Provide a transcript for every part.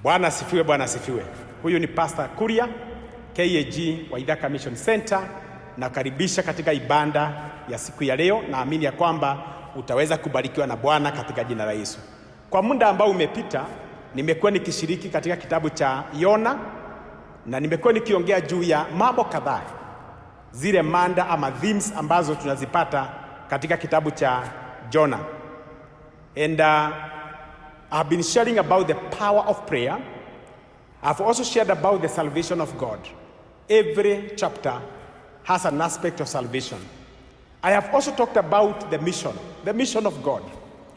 Bwana asifiwe, Bwana asifiwe. Huyu ni Pastor Kuria, KAG wa Ithaka Mission Center. Nakaribisha katika ibada ya siku ya leo. Naamini ya kwamba utaweza kubarikiwa na Bwana katika jina la Yesu. Kwa muda ambao umepita, nimekuwa nikishiriki katika kitabu cha Yona na nimekuwa nikiongea juu ya mambo kadhaa, zile manda ama themes ambazo tunazipata katika kitabu cha Jonah. And I've been sharing about the power of prayer. I've also shared about the salvation of God. Every chapter has an aspect of salvation. I have also talked about the mission of God.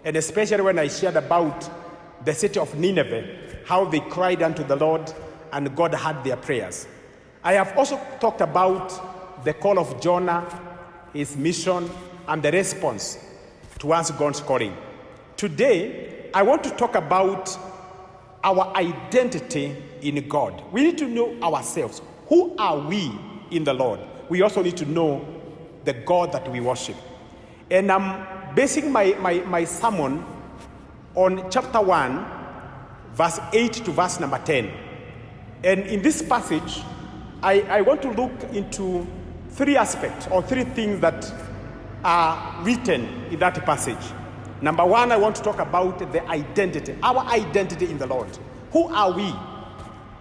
And especially when I shared about the city of Nineveh, how they cried unto the Lord and God heard their prayers. I have also talked about the call of Jonah, his mission, and the response towards God's calling. Today, I want to talk about our identity in God. We need to know ourselves. Who are we in the Lord? We also need to know the God that we worship. And I'm basing my sermon on chapter 1, verse 8 to verse number 10. And in this passage, I want to look into three aspects or three things that are written in that passage. Number one, I want to talk about the identity, our identity in the Lord. Who are we?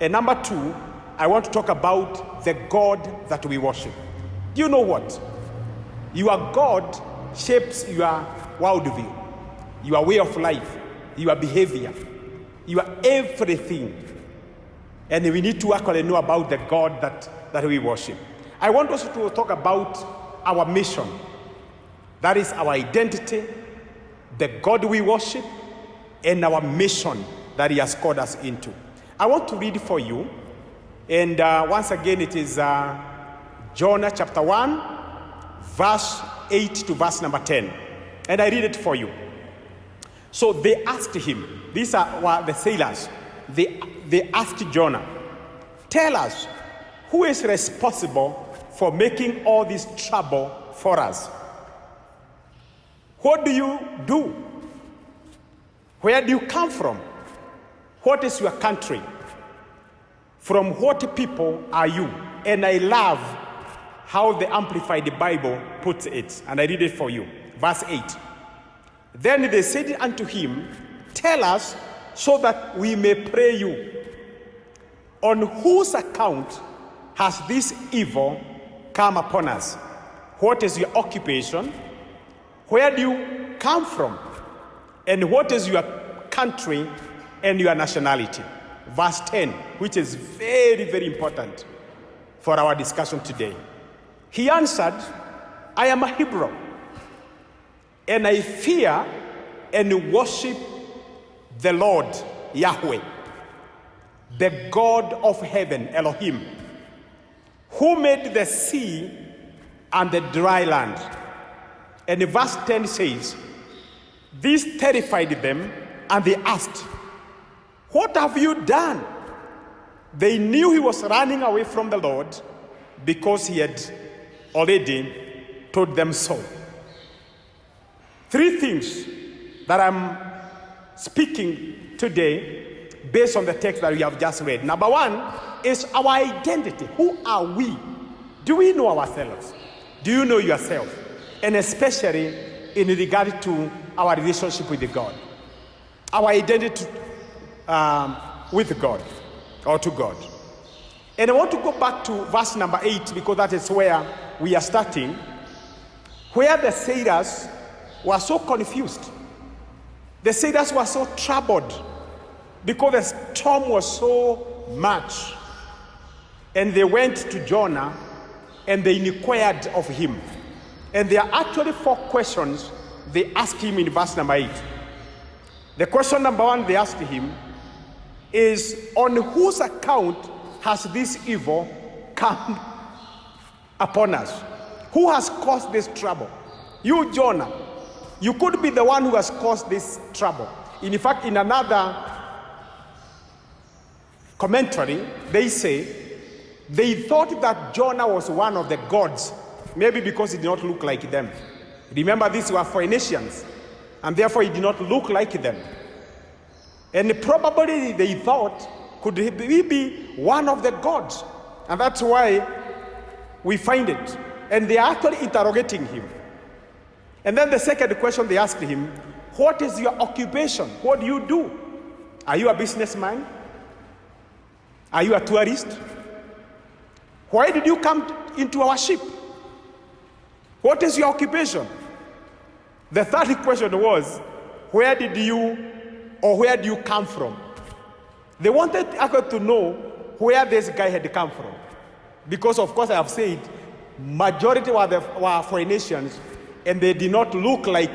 And number two, I want to talk about the God that we worship. Do you know what? Your God shapes your worldview, your way of life, your behavior, your everything. And we need to actually know about the God that we worship. I want also to talk about our mission. That is our identity, the God we worship, and our mission that He has called us into. I want to read for you. And once again, it is Jonah chapter 1, verse 8 to verse number 10. And I read it for you. So they asked him, these were the sailors, they asked Jonah, tell us, who is responsible for making all this trouble for us? What do you do? Where do you come from? What is your country? From what people are you? And I love how the Amplified Bible puts it. And I read it for you. Verse 8. Then they said unto him, tell us so that we may pray you. On whose account has this evil come upon us? What is your occupation? Where do you come from? And what is your country and your nationality? Verse 10, which is very, very important for our discussion today. He answered, I am a Hebrew, and I fear and worship the Lord Yahweh, the God of heaven, Elohim, who made the sea and the dry land. And verse 10 says, this terrified them, and they asked, what have you done? They knew he was running away from the Lord because he had already told them so. Three things that I'm speaking today based on the text that we have just read. Number one is our identity. Who are we? Do we know ourselves? Do you know yourself? And especially in regard to our relationship with God. Our identity with God or to God. And I want to go back to verse number 8 because that is where we are starting, where the sailors were so confused. The sailors were so troubled because the storm was so much. And they went to Jonah and they inquired of him. And there are actually 4 questions they asked him in verse number 8. The question number 1 they asked him is, on whose account has this evil come upon us? Who has caused this trouble? You, Jonah. You could be the one who has caused this trouble. In fact, in another commentary, they say they thought that Jonah was one of the gods, maybe because he did not look like them. Remember, these were Phoenicians, and therefore he did not look like them. And probably they thought Could he be one of the gods? And that's why we find it. And they are actually interrogating him. And then the second question they asked him, what is your occupation? What do you do? Are you a businessman? Are you a tourist? Why did you come into our ship? What is your occupation? The third question was, where do you come from? They wanted actually to know where this guy had come from. Because of course I have said, majority were foreign nations, and they did not look like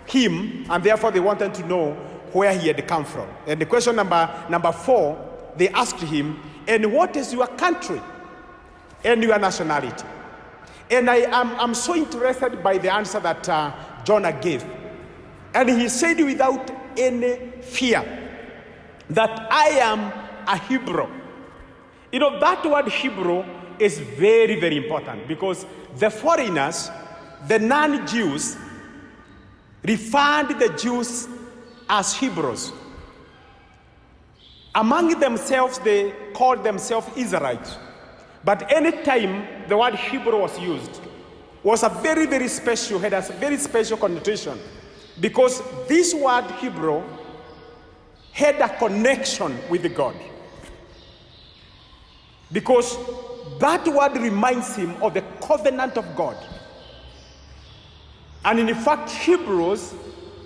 him, and therefore they wanted to know where he had come from. And the question number 4, they asked him, and what is your country and your nationality? And I'm so interested by the answer that Jonah gave. And he said without any fear that I am a Hebrew. You know, that word Hebrew is very, very important, because the foreigners, the non-Jews, referred the Jews as Hebrews. Among themselves, they called themselves Israelites. But any time the word Hebrew was used, was a very, very special, had a very special connotation, because this word Hebrew had a connection with God. Because that word reminds him of the covenant of God. And in fact, Hebrews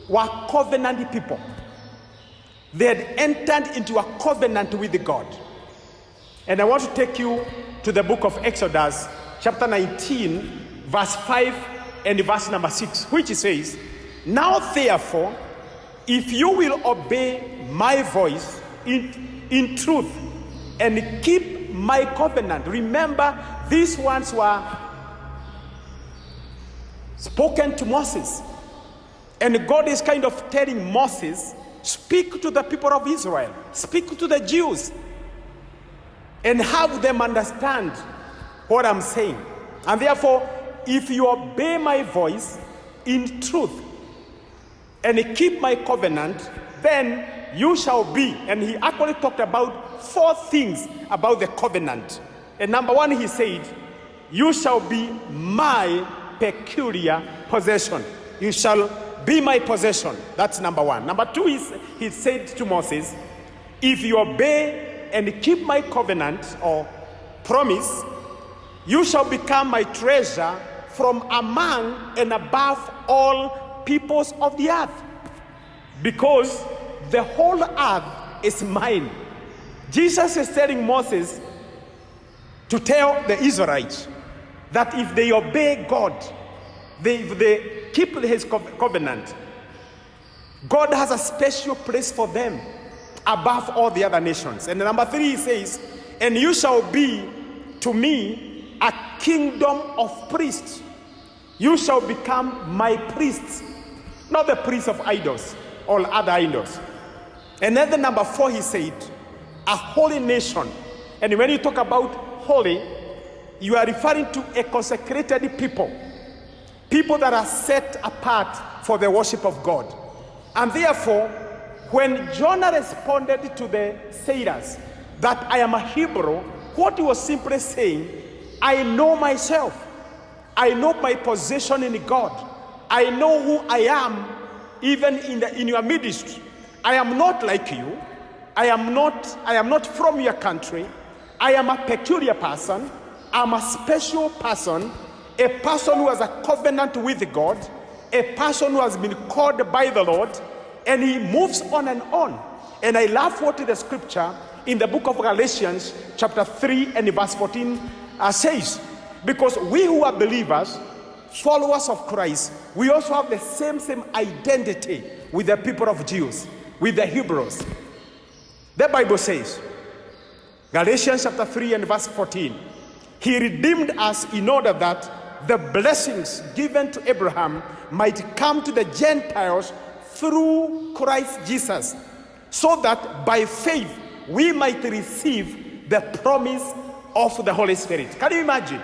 were covenant people. They had entered into a covenant with God. And I want to take you to the book of Exodus, chapter 19, verse 5 and verse number 6, which says, now therefore, if you will obey my voice in truth and keep my covenant. Remember, these ones were spoken to Moses. And God is kind of telling Moses, speak to the people of Israel, speak to the Jews, and have them understand what I'm saying. And therefore, if you obey my voice in truth and keep my covenant, then you shall be. And he actually talked about 4 things about the covenant. And number 1, he said, you shall be my peculiar possession. You shall be my possession. That's number 1. Number 2, he said to Moses, if you obey and keep my covenant or promise, you shall become my treasure from among and above all peoples of the earth, because the whole earth is mine. Jesus is telling Moses to tell the Israelites that if they obey God, they keep his covenant, God has a special place for them above all the other nations. And number 3, he says, and you shall be to me a kingdom of priests. You shall become my priests, not the priests of idols or other idols. And then the number 4, he said, a holy nation. And when you talk about holy, you are referring to a consecrated people, people that are set apart for the worship of God. And therefore, when Jonah responded to the sailors that I am a Hebrew, what he was simply saying, I know myself. I know my position in God. I know who I am even in your midst. I am not like you. I am not from your country. I am a peculiar person. I'm a special person, a person who has a covenant with God, a person who has been called by the Lord, and he moves on and on. And I love what the scripture in the book of Galatians chapter 3 and verse 14 says, because we who are believers, followers of Christ, we also have the same identity with the people of Jews, with the Hebrews. The Bible says, Galatians chapter 3 and verse 14, he redeemed us in order that the blessings given to Abraham might come to the Gentiles through Christ Jesus, so that by faith we might receive the promise of the Holy Spirit. Can you imagine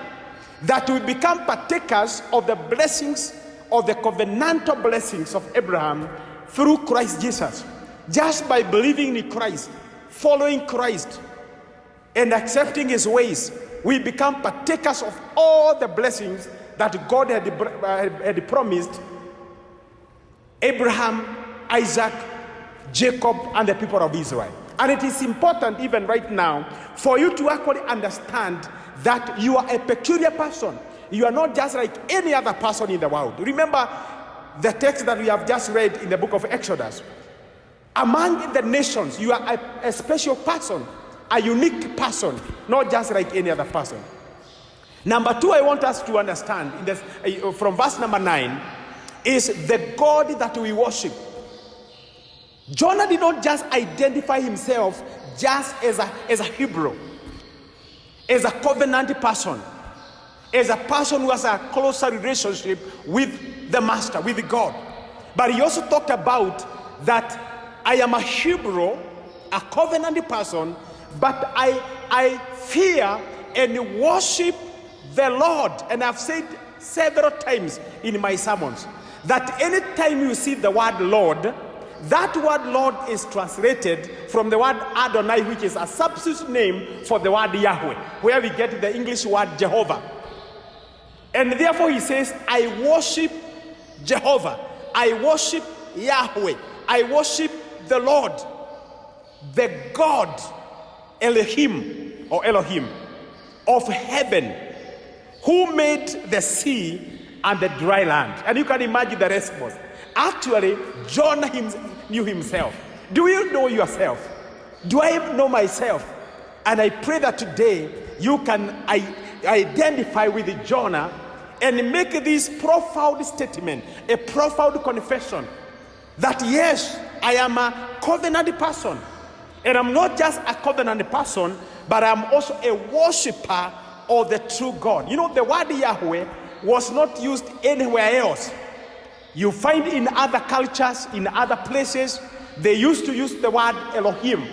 that we become partakers of the blessings, of the covenantal blessings of Abraham through Christ Jesus, just by believing in Christ? following Christ and accepting his ways, we become partakers of all the blessings that God had promised Abraham, Isaac, Jacob, and the people of Israel. And it is important even right now for you to actually understand that you are a peculiar person. You are not just like any other person in the world. Remember the text that we have just read in the book of Exodus. Among the nations, you are a special person, a unique person, not just like any other person. Number two, I want us to understand in this, from verse number 9, is the God that we worship. Jonah did not just identify himself just as a Hebrew, as a covenant person, as a person who has a closer relationship with the Master, with God. But he also talked about that I am a Hebrew, a covenant person, but I fear and worship the Lord. And I've said several times in my sermons that anytime you see the word Lord, that word Lord is translated from the word Adonai, which is a substitute name for the word Yahweh, where we get the English word Jehovah. And therefore he says, I worship Jehovah, I worship Yahweh, I worship the Lord, the God Elohim or Elohim of heaven, who made the sea and the dry land. And you can imagine the response. Actually, Jonah knew himself. Do you know yourself? Do I know myself? And I pray that today you can identify with Jonah and make this profound statement, a profound confession that yes, I am a covenant person. And I'm not just a covenant person, but I'm also a worshiper of the true God. You know, the word Yahweh was not used anywhere else. You find in other cultures, in other places, they used to use the word Elohim.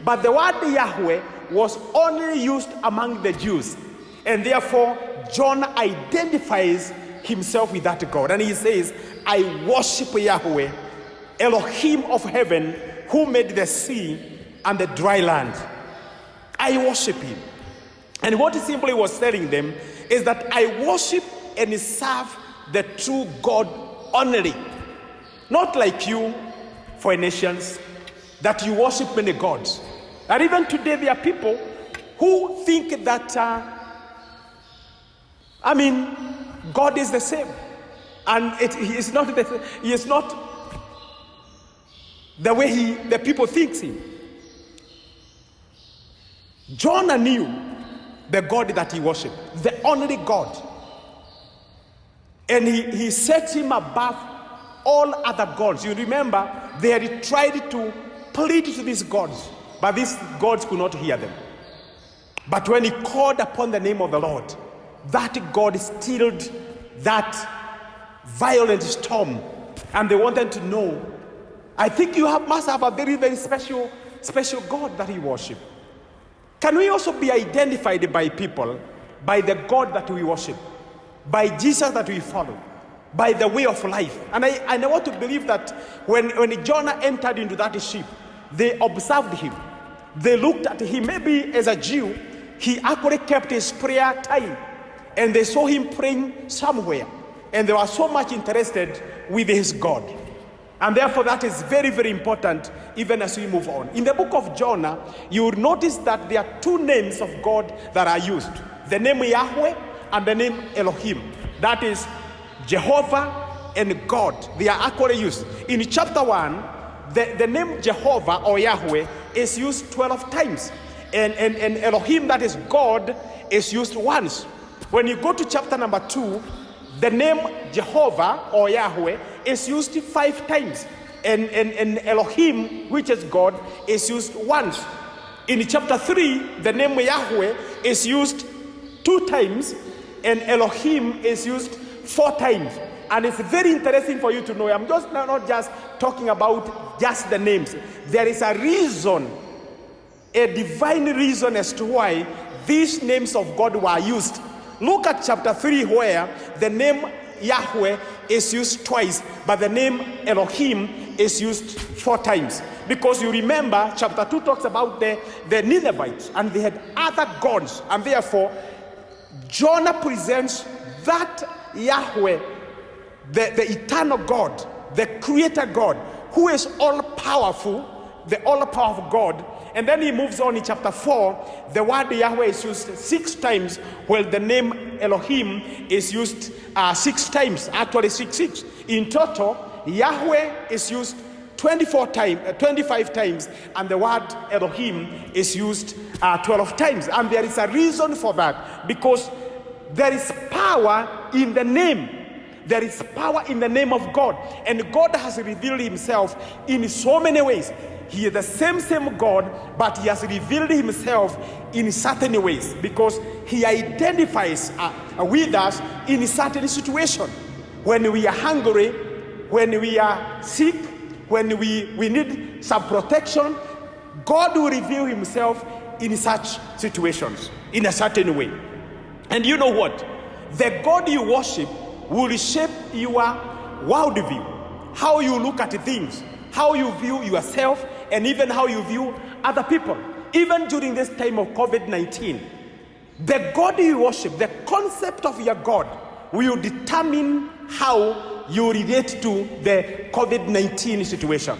But the word Yahweh was only used among the Jews. And therefore, John identifies himself with that God. And he says, I worship Yahweh, Elohim of heaven, who made the sea and the dry land. I worship him. And what he simply was telling them is that I worship and serve the true God only. Not like you, Phoenicians, that you worship many gods. And even today there are people who think that, God is the same. And he is not the way the people think him. Jonah knew the God that he worshiped, the only God. And he set him above all other gods. You remember, they had tried to plead to these gods, but these gods could not hear them. But when he called upon the name of the Lord, that God stilled that violent storm. And they wanted to know, I think you must have a very, very special God that you worship. Can we also be identified by people by the God that we worship, by Jesus that we follow, by the way of life? And I want to believe that when Jonah entered into that ship, they observed him. They looked at him. Maybe as a Jew, he actually kept his prayer time. And they saw him praying somewhere. And they were so much interested with his God. And therefore that is very, very important even as we move on. In the book of Jonah, you will notice that there are two names of God that are used. The name Yahweh and the name Elohim. That is Jehovah and God. They are actually used. In chapter 1, the name Jehovah or Yahweh is used 12 times. And Elohim, that is God, is used once. When you go to chapter number 2, the name Jehovah or Yahweh is used 5 times. And Elohim, which is God, is used once. In chapter 3, the name Yahweh is used 2 times. And Elohim is used 4 times. And it's very interesting for you to know. I'm just not just talking about just the names. There is a reason, a divine reason as to why these names of God were used. Look at chapter 3 where the name Yahweh is used twice, but the name Elohim is used 4 times. Because you remember, chapter 2 talks about the Ninevites, and they had other gods. And therefore, Jonah presents that Yahweh, the eternal God, the creator God, who is all-powerful, the all-powerful God. And then he moves on in chapter 4. The word Yahweh is used 6 times, while the name Elohim is used 6 times, actually 6. In total, Yahweh is used 25 times, and the word Elohim is used 12 times. And there is a reason for that, because there is power in the name. There is power in the name of God. And God has revealed himself in so many ways. He is the same God, but he has revealed himself in certain ways, because he identifies with us in a certain situation. When we are hungry, when we are sick, when we need some protection, God will reveal himself in such situations, in a certain way. And you know what? The God you worship will shape your worldview, how you look at things, how you view yourself, and even how you view other people. Even during this time of COVID-19, the God you worship, the concept of your God, will determine how you relate to the COVID-19 situation.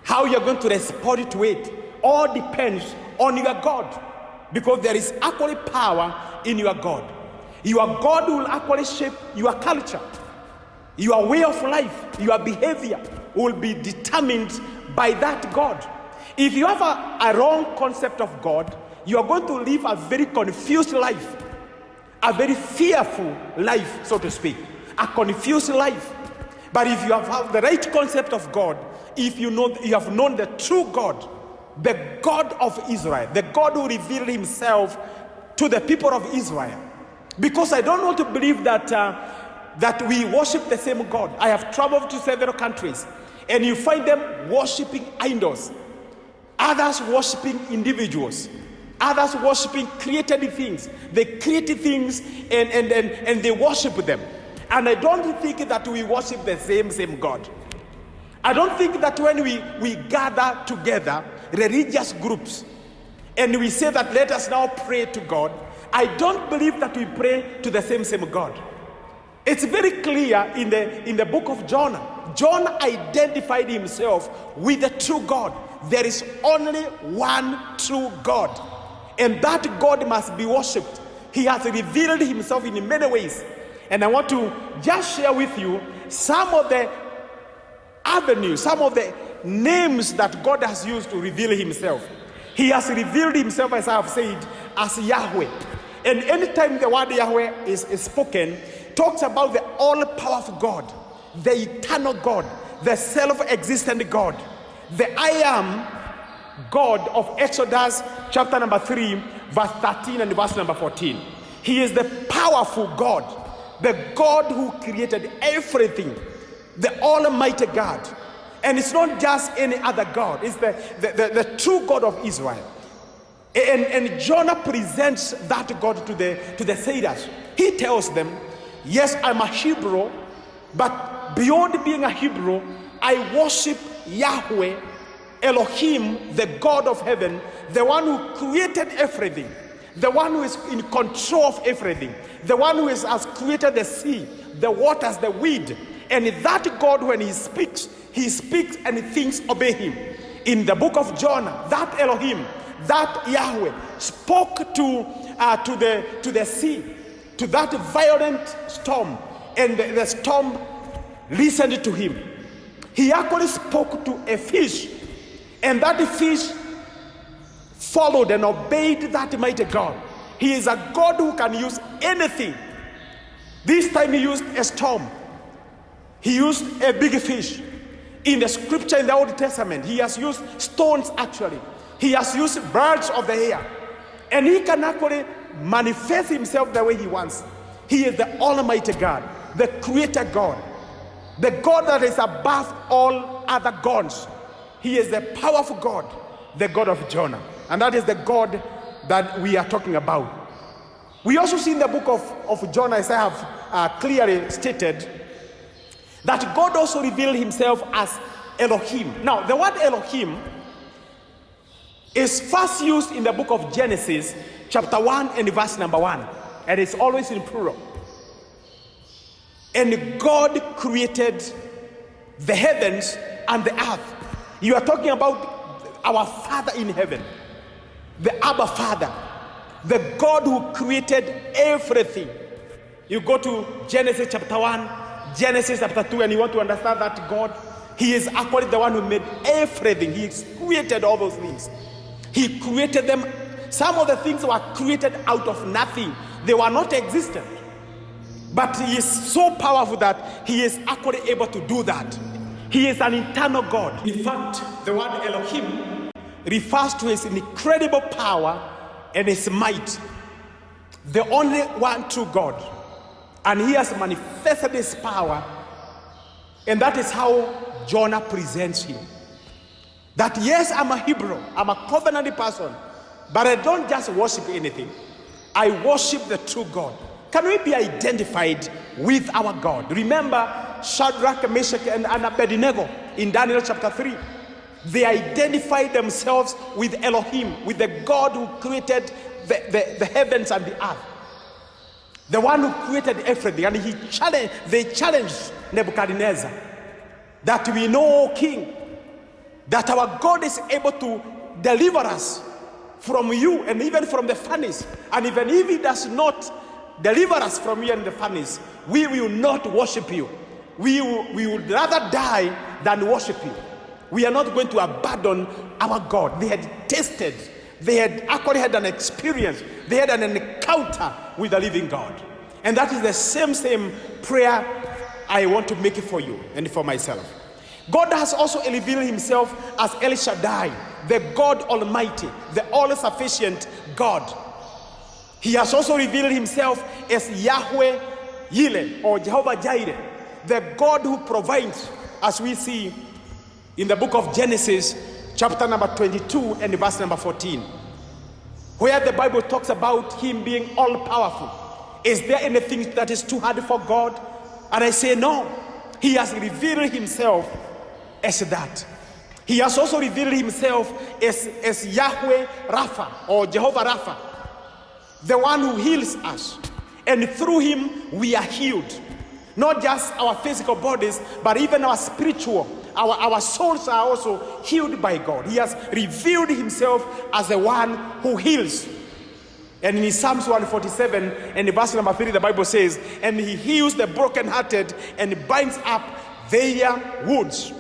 How you're going to respond to it all depends on your God, because there is actually power in your God. Your God will actually shape your culture. Your way of life, your behavior will be determined by that God. If you have a wrong concept of God, you are going to live a very confused life, a very fearful life, so to speak, a confused life. But if you have the right concept of God, if you have known the true God, the God of Israel, the God who revealed himself to the people of Israel. Because I don't want to believe that we worship the same God. I have traveled to several countries, and you find them worshiping idols, others worshiping individuals, others worshiping created things. They create things and they worship them. And I don't think that we worship the same God. I don't think that when we gather together, religious groups, and we say that let us now pray to God, I don't believe that we pray to the same God. It's very clear in the book of Jonah. John identified himself with the true God. There is only one true God, and that God must be worshipped. He has revealed himself in many ways. And I want to just share with you some of the avenues, some of the names that God has used to reveal himself. He has revealed himself, as I have said, as Yahweh. And anytime the word Yahweh is spoken, talks about the all-powerful God, the eternal God, the self-existent God, the I am God of Exodus chapter number 3, verse 13 and verse number 14. He is the powerful God, the God who created everything, the Almighty God. And it's not just any other God, it's the true God of Israel. And Jonah presents that God to the sailors. He tells them, yes, I'm a Hebrew, but beyond being a Hebrew, I worship Yahweh, Elohim, the God of heaven, the one who created everything, the one who is in control of everything, the one who has created the sea, the waters, the wind. And that God, when he speaks and things obey him. In the book of Jonah, that Elohim, that Yahweh spoke to the sea, to that violent storm, and the storm listened to him. He actually spoke to a fish, and that fish followed and obeyed that mighty God. He is a God who can use anything. This time he used a storm. He used a big fish. In the scripture in the Old Testament, he has used stones actually. He has used birds of the air. And he can actually manifest himself the way he wants. He is the Almighty God, the Creator God, the God that is above all other gods. He is the powerful God, the God of Jonah. And that is the God that we are talking about. We also see in the book of Jonah, as I have clearly stated, that God also revealed himself as Elohim. Now, the word Elohim is first used in the book of Genesis, chapter 1 and verse number 1. And it's always in plural. And God created the heavens and the earth. You are talking about our Father in heaven, the Abba Father, the God who created everything. You go to Genesis chapter 1, Genesis chapter 2, and you want to understand that God, He is actually the one who made everything. He created all those things. He created them. Some of the things were created out of nothing. They were not existent. But He is so powerful that He is actually able to do that. He is an eternal God. In fact, the word Elohim refers to His incredible power and His might. The only one true God. And He has manifested His power. And that is how Jonah presents Him. That yes, I'm a Hebrew, I'm a covenant person, but I don't just worship anything. I worship the true God. Can we be identified with our God? Remember Shadrach, Meshach, and Abednego in Daniel chapter 3. They identified themselves with Elohim, with the God who created the heavens and the earth. The one who created everything. And they challenged Nebuchadnezzar that we know, O King, that our God is able to deliver us from you and even from the furnace. And even if He does not deliver us from you and the furnace, we will not worship you. We would rather die than worship you. We are not going to abandon our God. They had tasted, they had actually had an experience, they had an encounter with the living God. And that is the same prayer I want to make it for you and for myself. God has also revealed Himself as El Shaddai, the God Almighty, the all-sufficient God. He has also revealed Himself as Yahweh Yireh, or Jehovah Jireh, the God who provides, as we see in the book of Genesis, chapter number 22 and verse number 14, where the Bible talks about Him being all-powerful. Is there anything that is too hard for God? And I say no. He has revealed Himself as that. He has also revealed Himself as Yahweh Rapha, or Jehovah Rapha, the one who heals us. And through Him we are healed. Not just our physical bodies, but even our spiritual, our souls are also healed by God. He has revealed Himself as the one who heals. And in Psalms 147 and verse number 3, the Bible says, and He heals the brokenhearted and binds up their wounds.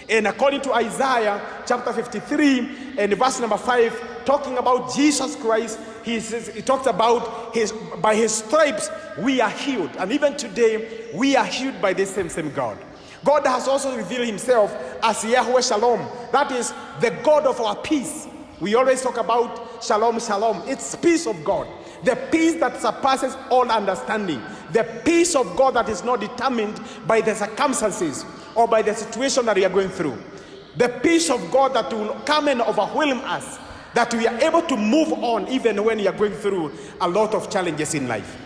And according to Isaiah chapter 53 and verse number 5, talking about Jesus Christ, he talks about by His stripes we are healed. And even today we are healed by this same God. God has also revealed Himself as Yahweh Shalom. That is the God of our peace. We always talk about Shalom, Shalom. It's peace of God. The peace that surpasses all understanding. The peace of God that is not determined by the circumstances or by the situation that we are going through. The peace of God that will come and overwhelm us, that we are able to move on even when we are going through a lot of challenges in life.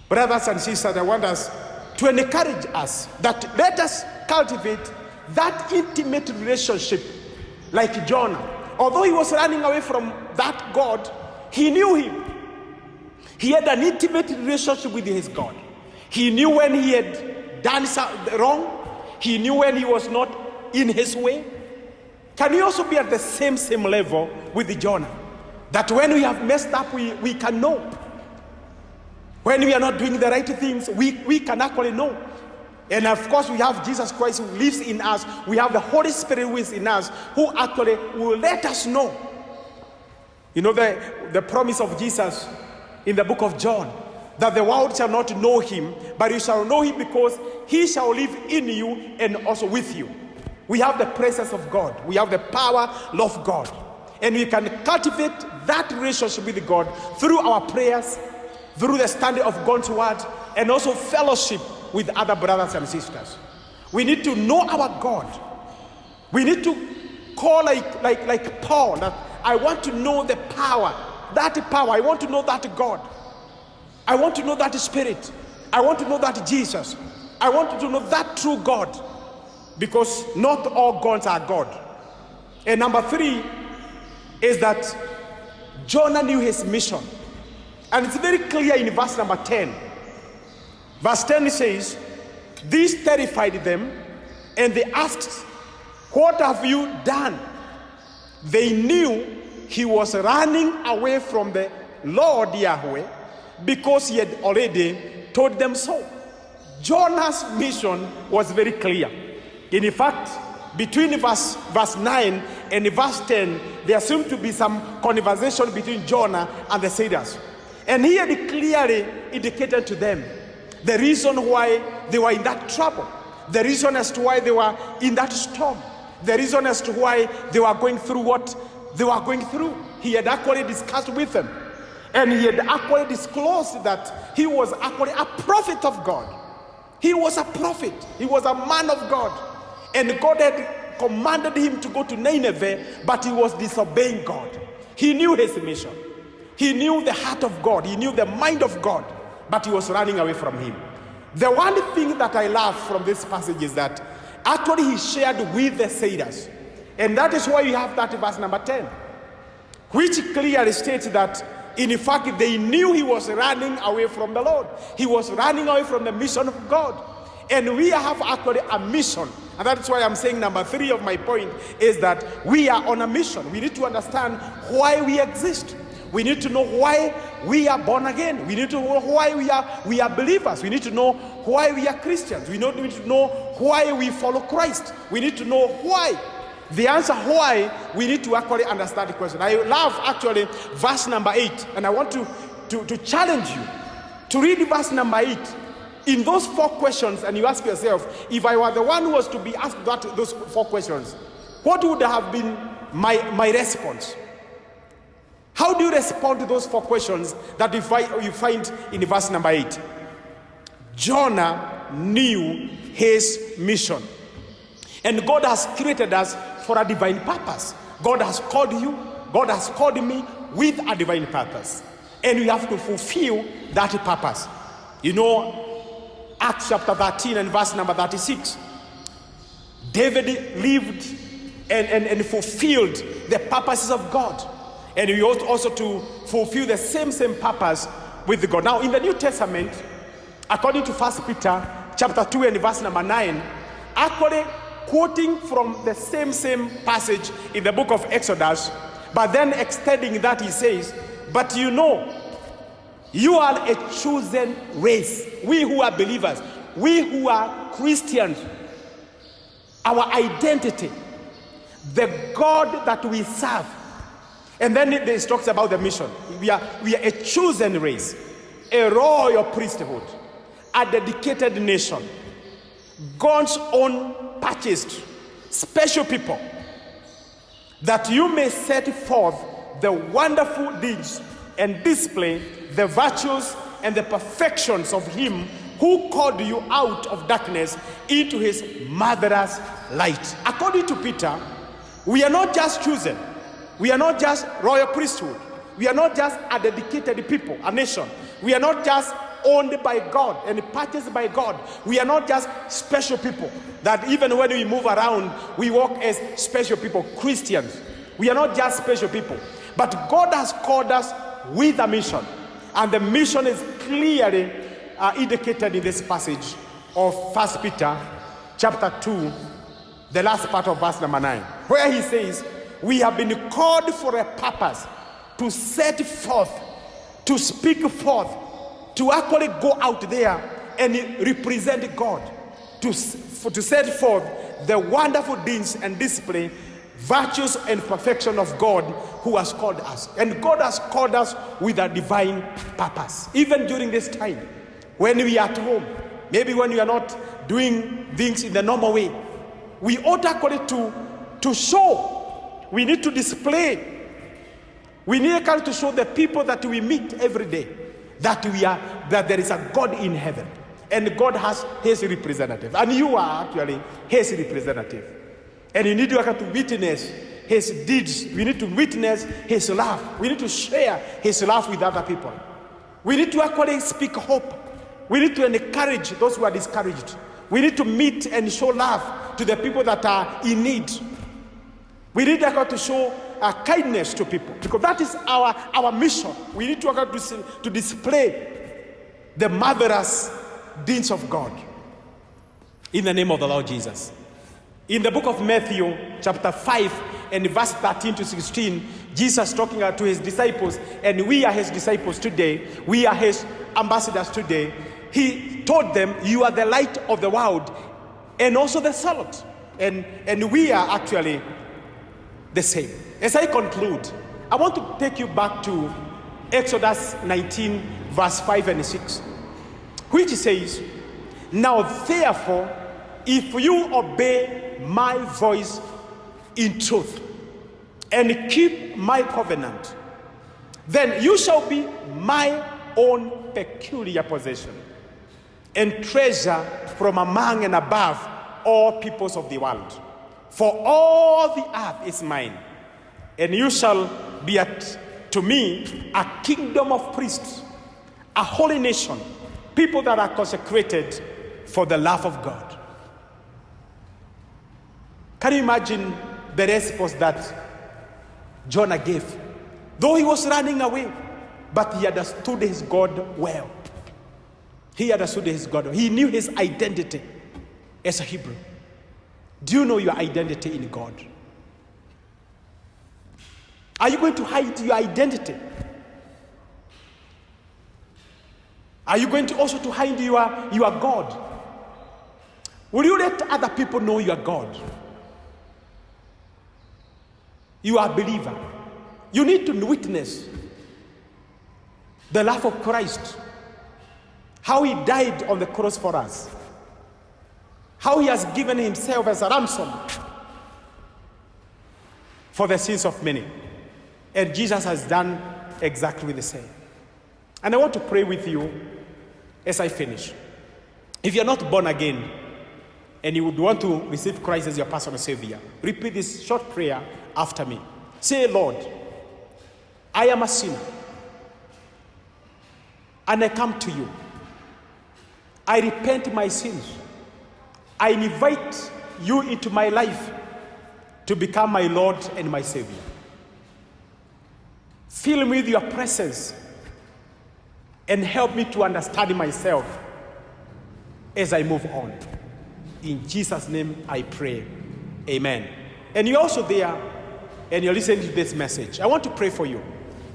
Brothers and sisters, I want us to encourage us that let us cultivate that intimate relationship like Jonah. Although he was running away from that God, he knew Him. He had an intimate relationship with his God. He knew when he had done wrong. He knew when he was not in His way. Can we also be at the same level with Jonah? That when we have messed up, we can know. When we are not doing the right things, we can actually know. And of course, we have Jesus Christ who lives in us. We have the Holy Spirit who is in us, who actually will let us know. You know the promise of Jesus in the book of John, that the world shall not know Him, but you shall know Him because He shall live in you and also with you. We have the presence of God. We have the power of God. And we can cultivate that relationship with God through our prayers, through the study of God's word, and also fellowship with other brothers and sisters. We need to know our God. We need to call like Paul, that I want to know the power, that power. I want to know that God. I want to know that Spirit. I want to know that Jesus. I want to know that true God. because not all gods are God. And number 3 is that Jonah knew his mission. And it's very clear in verse number 10. Verse 10 says, this terrified them, and they asked, what have you done? They knew he was running away from the Lord Yahweh because he had already told them so. Jonah's mission was very clear. In fact, between verse 9 and verse 10, there seemed to be some conversation between Jonah and the sailors. And he had clearly indicated to them the reason why they were in that trouble, the reason as to why they were in that storm, the reason as to why they were going through what they were going through. He had actually discussed with them. And he had actually disclosed that he was actually a prophet of God. He was a prophet. He was a man of God. And God had commanded him to go to Nineveh, but he was disobeying God. He knew his mission. He knew the heart of God. He knew the mind of God, but he was running away from him. The one thing that I love from this passage is that actually he shared with the sailors. And that is why you have that verse number 10, which clearly states that in fact they knew he was running away from the Lord. He was running away from the mission of God. And we have actually a mission. And that's why I'm saying number 3 of my point is that we are on a mission. We need to understand why we exist. We need to know why we are born again. We need to know why we are believers. We need to know why we are Christians. We need to know why we follow Christ. We need to know why. The answer why, we need to actually understand the question. I love actually verse number 8, and I want to challenge you to read verse number 8. In those 4 questions, and you ask yourself, if I were the one who was to be asked those 4 questions, what would have been my response? How do you respond to those 4 questions that you find in verse number 8? Jonah knew his mission. And God has created us for a divine purpose. God has called you, God has called me with a divine purpose. And we have to fulfill that purpose. You know, Acts chapter 13 and verse number 36. David lived and fulfilled the purposes of God. And we ought also to fulfill the same purpose with God. Now, in the New Testament, according to 1 Peter chapter 2 and verse number 9, actually quoting from the same passage in the book of Exodus, but then extending that, he says, but you know, you are a chosen race. We who are believers, we who are Christians, our identity, the God that we serve. And then it talks about the mission. We are a chosen race, a royal priesthood, a dedicated nation, God's own purchased special people, that you may set forth the wonderful deeds and display the virtues and the perfections of him who called you out of darkness into his marvelous light. According to Peter, we are not just chosen. We are not just royal priesthood. We are not just a dedicated people, a nation. We are not just owned by God and purchased by God. We are not just special people that even when we move around, we walk as special people, Christians. We are not just special people. But God has called us with a mission. And the mission is clearly indicated in this passage of 1 Peter chapter 2, the last part of verse number 9, where he says, we have been called for a purpose, to set forth, to speak forth, to actually go out there and represent God, to set forth the wonderful deeds and display virtues and perfection of God who has called us. And God has called us with a divine purpose. Even during this time, when we are at home, maybe when we are not doing things in the normal way, we ought actually to show. We need to display. We need to show the people that we meet every day that there is a God in heaven, and God has his representative, and you are actually his representative, and you need to witness his deeds. We need to witness his love. We need to share his love with other people. We need to actually speak hope. We need to encourage those who are discouraged. We need to meet and show love to the people that are in need. We need to show kindness to people, because that is our mission. We need to display the marvelous deeds of God in the name of the Lord Jesus. In the book of Matthew, chapter 5, and verse 13 to 16, Jesus talking to his disciples, and we are his disciples today, we are his ambassadors today. He told them, you are the light of the world and also the salt. And we are actually the same. As I conclude, I want to take you back to Exodus 19, verse 5 and 6, which says, now therefore, if you obey my voice in truth and keep my covenant, then you shall be my own peculiar possession and treasure from among and above all peoples of the world. For all the earth is mine, and you shall be to me a kingdom of priests, a holy nation, people that are consecrated for the love of God. Can you imagine the response that Jonah gave? Though he was running away, but he understood his God well. He understood his God. He knew his identity as a Hebrew. Do you know your identity in God? Are you going to hide your identity? Are you going to also to hide your God? Will you let other people know your God? You are a believer. You need to witness the love of Christ. How he died on the cross for us. How he has given himself as a ransom for the sins of many. And Jesus has done exactly the same. And I want to pray with you as I finish. If you're not born again and you would want to receive Christ as your personal Savior, repeat this short prayer after me. Say, Lord, I am a sinner, and I come to you. I repent my sins. I invite you into my life to become my Lord and my Savior. Fill me with your presence and help me to understand myself as I move on. In Jesus' name I pray. Amen. And you're also there and you're listening to this message. I want to pray for you.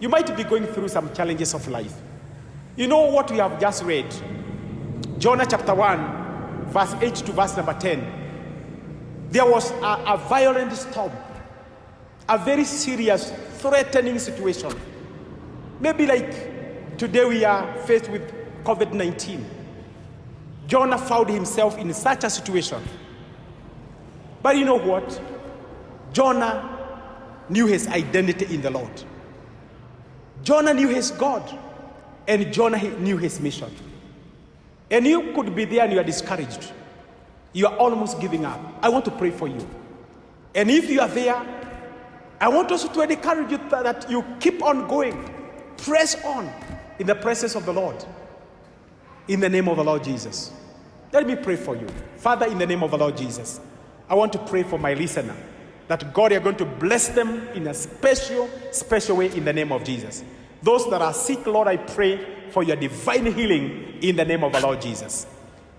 You might be going through some challenges of life. You know what we have just read? Jonah chapter 1, verse 8 to verse number 10. There was a violent storm, a very serious, threatening situation. Maybe like today we are faced with COVID-19. Jonah found himself in such a situation. But you know what? Jonah knew his identity in the Lord. Jonah knew his God, and Jonah knew his mission. And you could be there and you are discouraged. You are almost giving up. I want to pray for you. And if you are there, I want also to encourage you that you keep on going. Press on in the presence of the Lord. In the name of the Lord Jesus. Let me pray for you. Father, in the name of the Lord Jesus, I want to pray for my listener, that God, you're going to bless them in a special way in the name of Jesus. Those that are sick, Lord, I pray for your divine healing in the name of the Lord Jesus.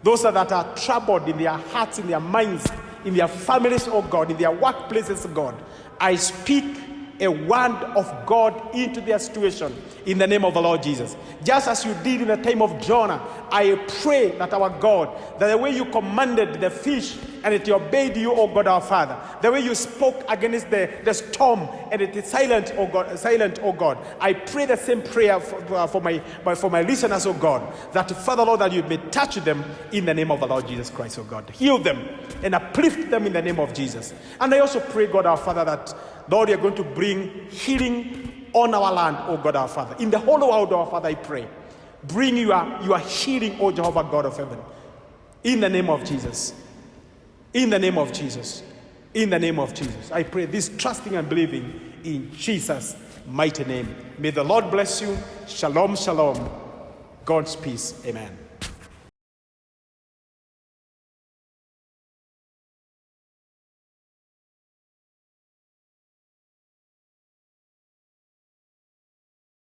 Those that are troubled in their hearts, in their minds, in their families, oh God, in their workplaces, God, I speak a word of God into their situation in the name of the Lord Jesus. Just as you did in the time of Jonah, I pray that our God, that the way you commanded the fish and it obeyed you, O God our Father, the way you spoke against the storm and it is silent, O God, I pray the same prayer for my listeners, O God, that Father, Lord, that you may touch them in the name of the Lord Jesus Christ, O God. Heal them and uplift them in the name of Jesus. And I also pray, God our Father, that Lord, you're going to bring healing on our land, oh God our Father. In the whole world, our Father, I pray. Bring your healing, oh Jehovah God of heaven. In the name of Jesus. In the name of Jesus. In the name of Jesus. I pray this trusting and believing in Jesus' mighty name. May the Lord bless you. Shalom, shalom. God's peace. Amen.